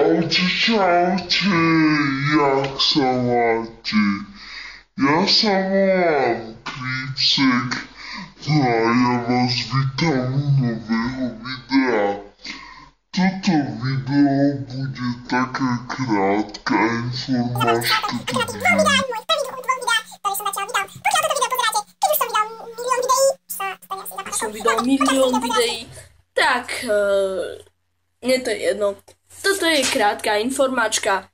Čaute, jak sa máte? Ja sa volám Klípsek, no a ja vás vítam u nového videa. Toto video bude taká krátka informáčka. Som vydal milión videí, tak mne to je jedno. Toto je krátka informáčka.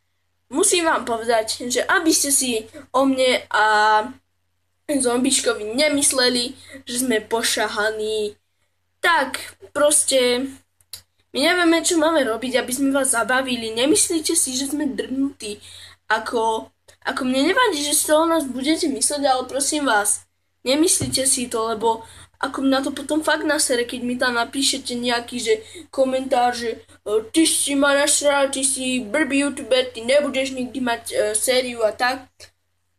Musím vám povedať, že aby ste si o mne a Zombičkovi nemysleli, že sme pošahaní, tak proste my nevieme, čo máme robiť, aby sme vás zabavili. Nemyslíte si, že sme drhnutí. Ako mne nevadí, že si to o nás budete mysleť, ale prosím vás, nemyslíte si to, lebo ako mňa to potom fakt nasere, keď mi tam napíšete nejaký že komentár, že ty si ma nasral, ty si blbý youtuber, ty nebudeš nikdy mať sériu a tak.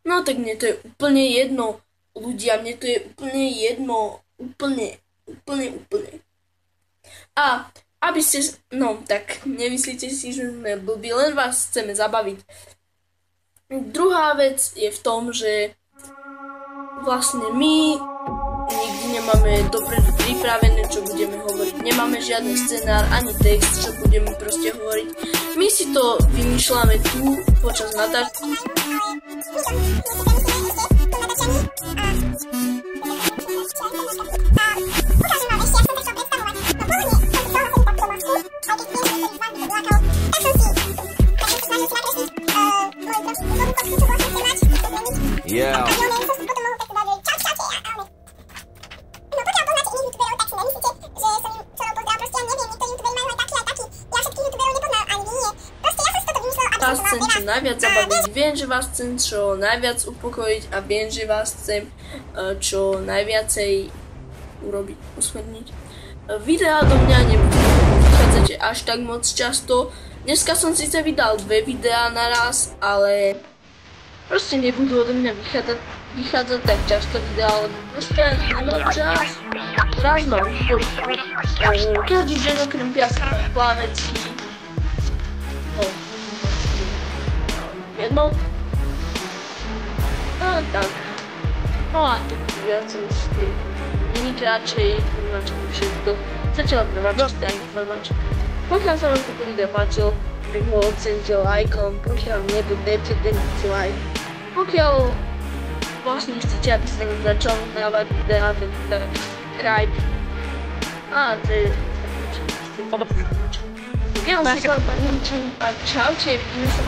No tak mne to je úplne jedno, ľudia, mne to je úplne jedno, úplne. A aby ste, no tak nemyslíte si, že sme blbí, len vás chceme zabaviť. Druhá vec je v tom, že vlastne my nikdy nemáme dopredu pripravené, čo budeme hovoriť. Nemáme žiadny scenár, ani text, čo budeme proste hovoriť. My si to vymýšľame tu, počas natáčania. Yeah. Vás chcem čo najviac zabaviť, viem, že vás chcem čo najviac upokojiť a viem, že vás chcem čo najviacej urobiť, usmerniť. Videá do mňa vychádzate až tak moc často. Dneska som síce vydal 2 videá naraz, ale proste nebudú odo mňa vychádzať tak často videá, lebo proste nemám čas. Raz mám každý deň okrem piatka planecký. Jednou. No tak. No a tak viac som si nič radšej všetko začala prevádzať tá informáčka. Pokiaľ sa vám toto video páčilo, tak ho ocenite lajkom, pokiaľ nebudete, dajte like. Pokiaľ vlastne chcete, aby sa začal dávať videá, tak subscribe. A to je pokiaľ sa vám páčilo, čaute, vidíme sa